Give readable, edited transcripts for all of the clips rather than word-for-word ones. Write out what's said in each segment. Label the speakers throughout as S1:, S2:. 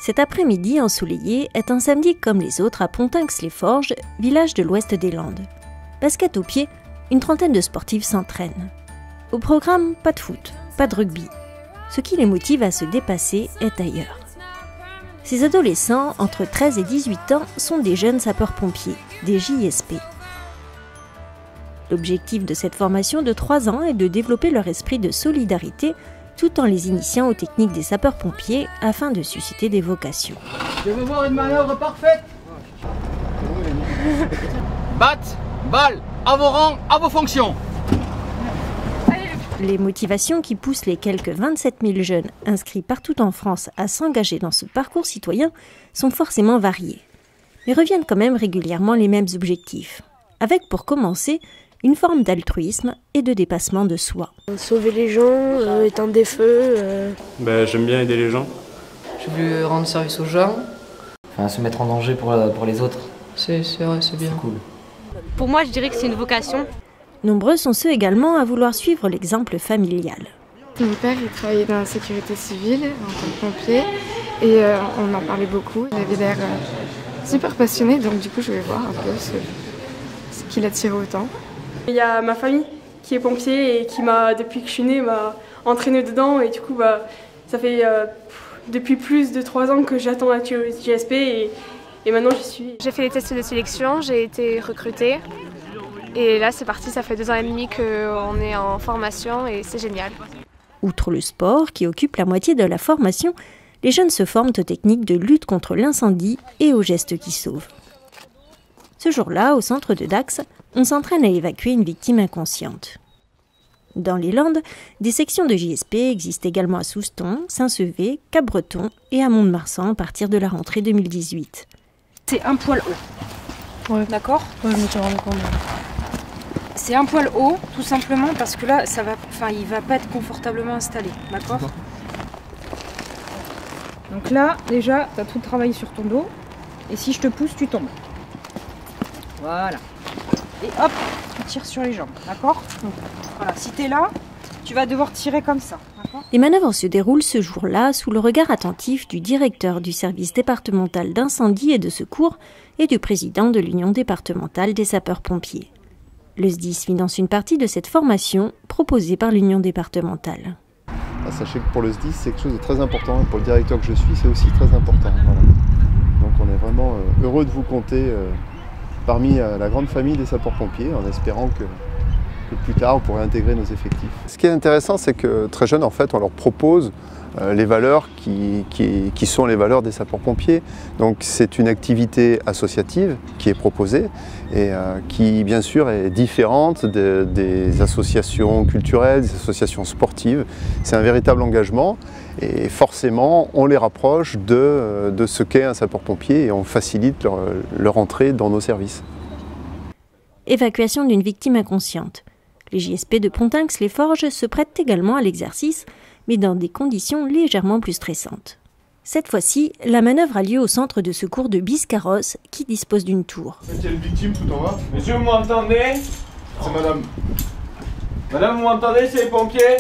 S1: Cet après-midi ensoleillé est un samedi comme les autres à Pontinx-les-Forges, village de l'ouest des Landes. Basket au pied, une trentaine de sportifs s'entraînent. Au programme, pas de foot, pas de rugby. Ce qui les motive à se dépasser est ailleurs. Ces adolescents, entre 13 et 18 ans, sont des jeunes sapeurs-pompiers, des JSP. L'objectif de cette formation de 3 ans est de développer leur esprit de solidarité tout en les initiant aux techniques des sapeurs-pompiers afin de susciter des vocations.
S2: Je veux voir une manœuvre parfaite. Batte, balle, à vos rangs, à vos fonctions.
S1: Les motivations qui poussent les quelques 27 000 jeunes inscrits partout en France à s'engager dans ce parcours citoyen sont forcément variées. Mais reviennent quand même régulièrement les mêmes objectifs, avec pour commencer une forme d'altruisme et de dépassement de soi.
S3: Sauver les gens, éteindre des feux.
S4: J'aime bien aider les gens.
S5: Je veux rendre service aux gens.
S6: Enfin, se mettre en danger pour les autres.
S5: C'est vrai, c'est bien.
S6: C'est cool.
S7: Pour moi, je dirais que c'est une vocation.
S1: Nombreux sont ceux également à vouloir suivre l'exemple familial.
S8: Mon père, il travaillait dans la sécurité civile en tant que pompier et on en parlait beaucoup. Il avait l'air super passionné, donc du coup je vais voir un peu ce qui l'attire autant.
S9: Il y a ma famille qui est pompier et qui m'a, depuis que je suis née, m'a entraînée dedans et du coup ça fait depuis plus de 3 ans que j'attends la JSP et maintenant j'y suis.
S10: J'ai fait les tests de sélection, j'ai été recrutée. Et là, c'est parti, ça fait 2 ans et demi qu'on est en formation et c'est génial.
S1: Outre le sport, qui occupe la moitié de la formation, les jeunes se forment aux techniques de lutte contre l'incendie et aux gestes qui sauvent. Ce jour-là, au centre de Dax, on s'entraîne à évacuer une victime inconsciente. Dans les Landes, des sections de JSP existent également à Souston, Saint-Sevé, Cap-Breton et à Mont-de-Marsan à partir de la rentrée 2018.
S7: C'est un poil haut.
S3: Ouais.
S7: D'accord ?
S3: Ouais, je me suis rendu compte.
S7: C'est un poil haut, tout simplement parce que là, il va pas être confortablement installé, d'accord ? Donc là, déjà, tu as tout travaillé sur ton dos, et si je te pousse, tu tombes. Voilà. Et hop, tu tires sur les jambes, d'accord ? Voilà, si tu es là, tu vas devoir tirer comme ça, d'accord ?
S1: Les manœuvres se déroulent ce jour-là sous le regard attentif du directeur du service départemental d'incendie et de secours et du président de l'Union départementale des sapeurs-pompiers. Le SDIS finance une partie de cette formation proposée par l'Union départementale.
S11: Sachez que pour le SDIS, c'est quelque chose de très important. Et pour le directeur que je suis, c'est aussi très important. Voilà. Donc on est vraiment heureux de vous compter parmi la grande famille des sapeurs-pompiers, en espérant que plus tard, on pourrait intégrer nos effectifs. Ce qui est intéressant, c'est que très jeunes, en fait, on leur propose les valeurs qui sont les valeurs des sapeurs-pompiers. Donc c'est une activité associative qui est proposée et qui bien sûr est différente des associations culturelles, des associations sportives. C'est un véritable engagement et forcément on les rapproche de ce qu'est un sapeur-pompier et on facilite leur entrée dans nos services.
S1: Évacuation d'une victime inconsciente. Les JSP de Pontinx-les-Forges se prêtent également à l'exercice, mais dans des conditions légèrement plus stressantes. Cette fois-ci, la manœuvre a lieu au centre de secours de Biscarrosse, qui dispose d'une tour.
S4: Il y a une victime tout en bas. Monsieur, vous m'entendez ? C'est madame. Madame, vous m'entendez, c'est les pompiers ?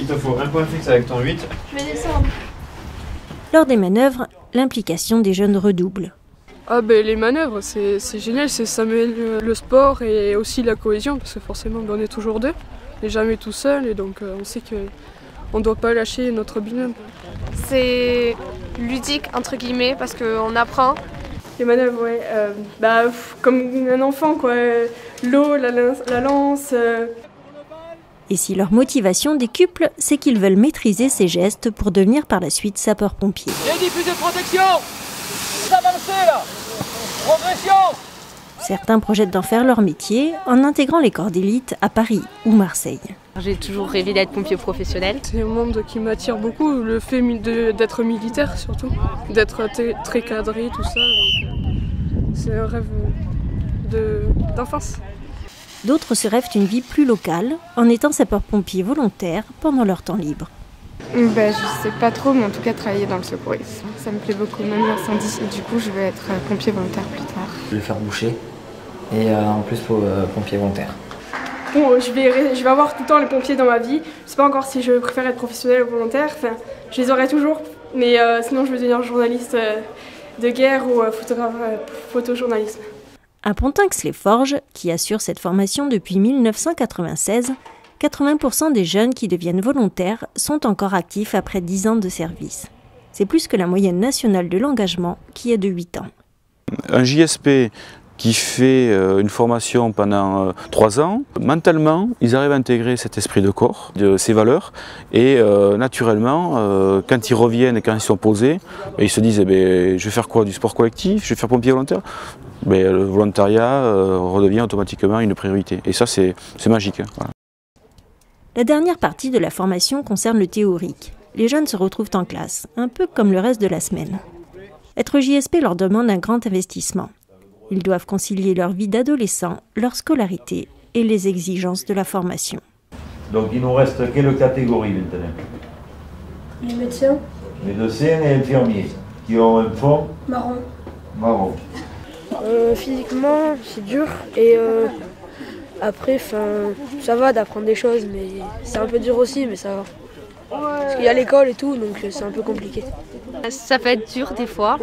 S4: Il te faut un point fixe avec ton 8.
S10: Je vais descendre.
S1: Lors des manœuvres, l'implication des jeunes redouble.
S9: Les manœuvres, c'est génial, ça met le sport et aussi la cohésion, parce que forcément on est toujours deux, et jamais tout seul, et donc on sait qu'on ne doit pas lâcher notre binôme.
S10: C'est ludique, entre guillemets, parce qu'on apprend.
S9: Les manœuvres, ouais, comme un enfant, quoi. L'eau, la lance.
S1: Et si leur motivation décuple, c'est qu'ils veulent maîtriser ces gestes pour devenir par la suite sapeurs-pompiers.
S2: Les diffusés de protection. Avancez là. Progression.
S1: Certains projettent d'en faire leur métier en intégrant les corps d'élite à Paris ou Marseille.
S7: J'ai toujours rêvé d'être pompier professionnel.
S9: C'est un monde qui m'attire beaucoup, le fait d'être militaire surtout, d'être très cadré, tout ça. C'est un rêve d'enfance.
S1: D'autres se rêvent une vie plus locale en étant sapeurs-pompiers volontaires pendant leur temps libre.
S8: Je sais pas trop, mais en tout cas travailler dans le secourisme. Ça me plaît beaucoup, même l'incendie. Et du coup, je vais être pompier volontaire plus tard.
S6: Je vais faire boucher et en plus pompier volontaire.
S9: Bon, je vais avoir tout le temps les pompiers dans ma vie. Je sais pas encore si je préfère être professionnel ou volontaire. Enfin, je les aurai toujours. Mais sinon, je veux devenir journaliste de guerre ou photojournaliste.
S1: À Pontinx-les-Forges, qui assure cette formation depuis 1996, 80% des jeunes qui deviennent volontaires sont encore actifs après 10 ans de service. C'est plus que la moyenne nationale de l'engagement qui est de 8 ans.
S12: Un JSP qui fait une formation pendant 3 ans, mentalement, ils arrivent à intégrer cet esprit de corps, de ces valeurs, et naturellement, quand ils reviennent et quand ils sont posés, ils se disent je vais faire quoi? Du sport collectif? Je vais faire pompier volontaire? Le volontariat redevient automatiquement une priorité. Et ça, c'est magique. Voilà.
S1: La dernière partie de la formation concerne le théorique. Les jeunes se retrouvent en classe, un peu comme le reste de la semaine. Être JSP leur demande un grand investissement. Ils doivent concilier leur vie d'adolescent, leur scolarité et les exigences de la formation.
S13: Donc il nous reste quelle catégorie maintenant?
S9: Les médecins.
S13: Les médecins et infirmiers, qui ont un fond
S9: marron.
S13: Marron.
S3: Physiquement, c'est dur et après, ça va d'apprendre des choses, mais c'est un peu dur aussi, mais ça va. Parce qu'il y a l'école et tout, donc c'est un peu compliqué.
S14: Ça peut être dur des fois,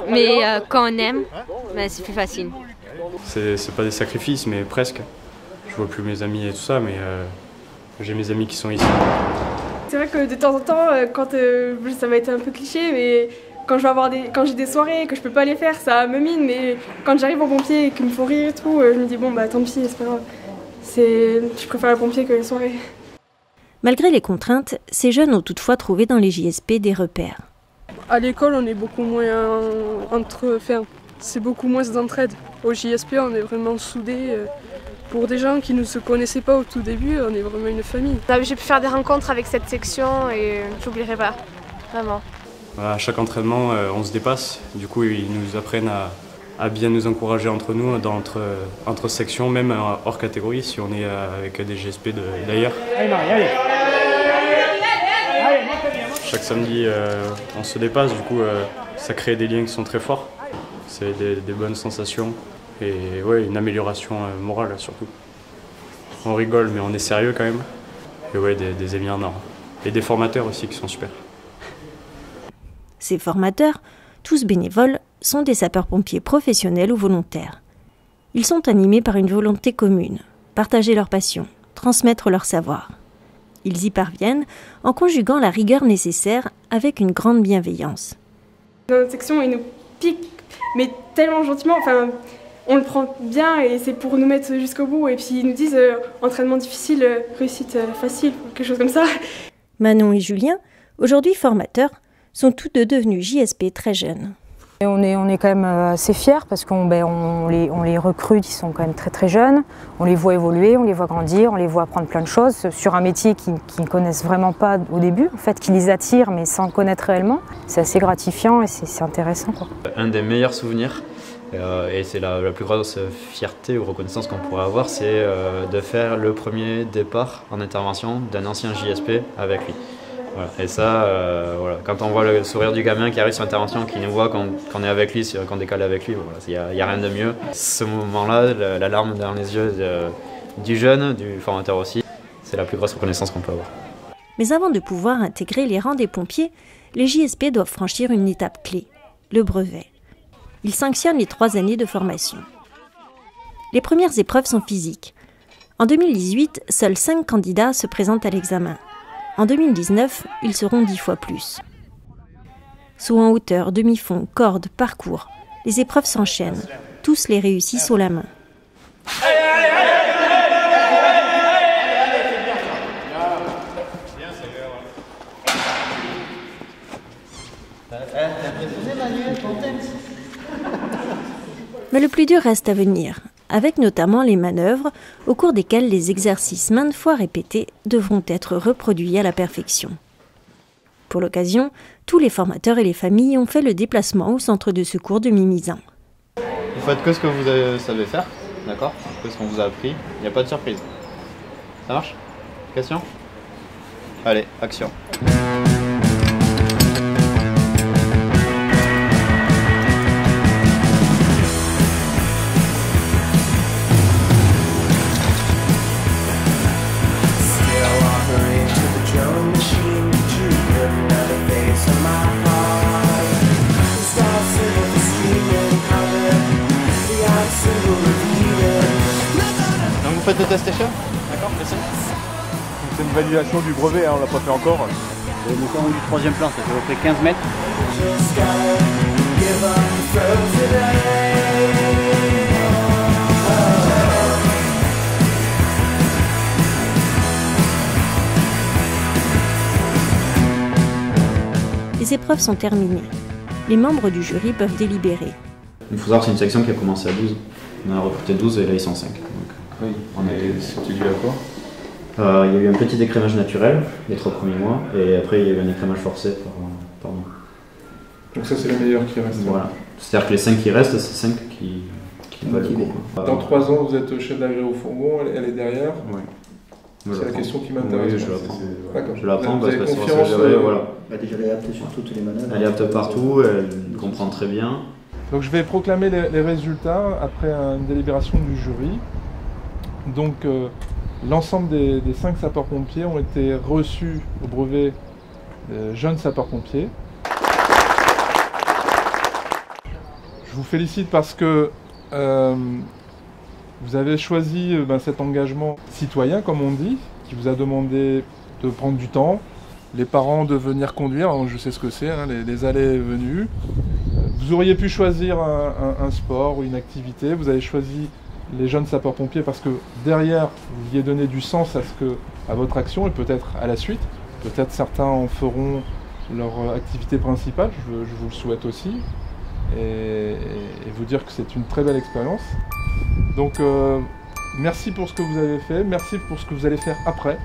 S14: mais quand on aime, c'est plus facile.
S15: C'est pas des sacrifices, mais presque. Je vois plus mes amis et tout ça, mais j'ai mes amis qui sont ici.
S9: C'est vrai que de temps en temps, quand ça va être un peu cliché, mais quand j'ai des soirées que je peux pas les faire, ça me mine. Mais quand j'arrive en pompier et qu'ils me font rire et tout, je me dis bon tant pis, c'est pas grave. Je préfère le pompier que les soirées.
S1: Malgré les contraintes, ces jeunes ont toutefois trouvé dans les JSP des repères.
S16: À l'école, on est beaucoup moins c'est beaucoup moins d'entraide. Au JSP, on est vraiment soudés. Pour des gens qui ne se connaissaient pas au tout début, on est vraiment une famille.
S10: J'ai pu faire des rencontres avec cette section et j'oublierai pas, vraiment.
S15: À chaque entraînement, on se dépasse. Du coup, ils nous apprennent à bien nous encourager entre nous, entre sections, même hors catégorie, si on est avec des GSP d'ailleurs.
S2: Allez Marie, allez.
S15: Chaque samedi, on se dépasse, du coup, ça crée des liens qui sont très forts. C'est des bonnes sensations et ouais, une amélioration morale surtout. On rigole, mais on est sérieux quand même. Et ouais, des amis en or. Et des formateurs aussi qui sont super.
S1: Ces formateurs, tous bénévoles, sont des sapeurs-pompiers professionnels ou volontaires. Ils sont animés par une volonté commune, partager leur passion, transmettre leur savoir. Ils y parviennent en conjuguant la rigueur nécessaire avec une grande bienveillance.
S9: Dans notre section, ils nous piquent, mais tellement gentiment, on le prend bien et c'est pour nous mettre jusqu'au bout. Et puis ils nous disent entraînement difficile, réussite facile, quelque chose comme ça.
S1: Manon et Julien, aujourd'hui formateurs, sont tous deux devenus JSP très jeunes.
S17: Et on est quand même assez fiers parce qu'on les recrute, ils sont quand même très jeunes. On les voit évoluer, on les voit grandir, on les voit apprendre plein de choses sur un métier qu'ils ne connaissent vraiment pas au début, en fait, qui les attire mais sans le connaître réellement. C'est assez gratifiant et c'est intéressant, quoi.
S18: Un des meilleurs souvenirs, et c'est la plus grosse fierté ou reconnaissance qu'on pourrait avoir, c'est de faire le premier départ en intervention d'un ancien JSP avec lui. Voilà. Et ça, voilà. Quand on voit le sourire du gamin qui arrive sur l'intervention, qui nous voit qu'on est avec lui, qu'on décale avec lui, il n'y a rien de mieux. Ce moment-là, la larme dans les yeux du jeune, du formateur aussi, c'est la plus grosse reconnaissance qu'on peut avoir.
S1: Mais avant de pouvoir intégrer les rangs des pompiers, les JSP doivent franchir une étape clé, le brevet. Ils sanctionnent les 3 années de formation. Les premières épreuves sont physiques. En 2018, seuls 5 candidats se présentent à l'examen. En 2019, ils seront 10 fois plus. Saut en hauteur, demi-fond, corde, parcours, les épreuves s'enchaînent. Tous les réussissent haut la main. Mais le plus dur reste à venir, avec notamment les manœuvres, au cours desquelles les exercices maintes fois répétés devront être reproduits à la perfection. Pour l'occasion, tous les formateurs et les familles ont fait le déplacement au centre de secours de Mimizan.
S19: Vous faites que ce que vous savez faire, d'accord? Que ce qu'on vous a appris, il n'y a pas de surprise. Ça marche? Question? Allez, action.
S20: Still offering to the drum machine, keep another face on my heart.
S19: faites le test échelle? D'accord, merci.
S4: C'est une validation du brevet, hein, on l'a pas fait encore.
S20: Le temps du troisième plan, ça fait à peu près 15 mètres.
S1: Les épreuves sont terminées. Les membres du jury peuvent délibérer.
S18: Il faut savoir que c'est une section qui a commencé à 12. On a recruté 12 et là ils sont 5. Donc,
S4: oui. C'était dû à quoi?
S18: Il y a eu un petit écrémage naturel les 3 premiers mois et après il y a eu un écrémage forcé par mois.
S4: Donc ça c'est le meilleur qui reste.
S18: Voilà. C'est-à-dire que les 5 qui restent, c'est 5 qui valent le coup.
S4: Dans 3 ans vous êtes chef d'agré au fourgon, elle est derrière.
S18: Oui.
S4: C'est la question qui m'intéresse.
S18: Oui, je l'apprends.
S4: D'accord.
S18: Je l'apprends parce que
S4: confiance.
S18: Voilà.
S20: Déjà elle est apte sur toutes les manœuvres.
S18: Elle est apte partout, elle comprend très bien.
S4: Donc je vais proclamer les résultats après une délibération du jury. Donc l'ensemble des 5 sapeurs-pompiers ont été reçus au brevet jeunes sapeurs-pompiers. Je vous félicite parce que vous avez choisi cet engagement citoyen, comme on dit, qui vous a demandé de prendre du temps, les parents de venir conduire, je sais ce que c'est, hein, les allées et venues. Vous auriez pu choisir un sport ou une activité, vous avez choisi les jeunes sapeurs-pompiers parce que derrière, vous y avez donné du sens à votre action et peut-être à la suite. Peut-être certains en feront leur activité principale, je vous le souhaite aussi. Et vous dire que c'est une très belle expérience. Donc merci pour ce que vous avez fait, merci pour ce que vous allez faire après.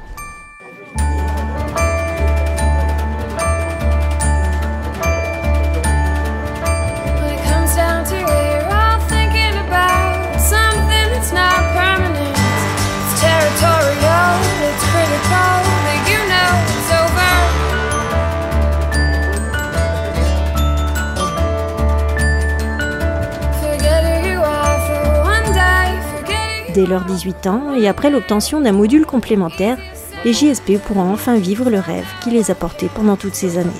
S1: Dès leurs 18 ans et après l'obtention d'un module complémentaire, les JSP pourront enfin vivre le rêve qui les a portés pendant toutes ces années.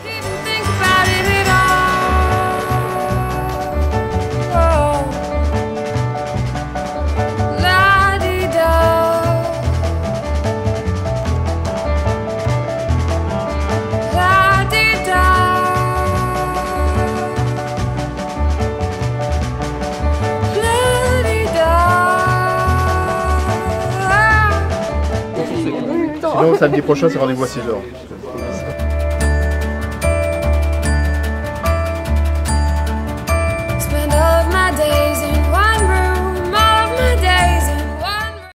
S11: Sinon, samedi prochain, c'est rendez-vous à 6h.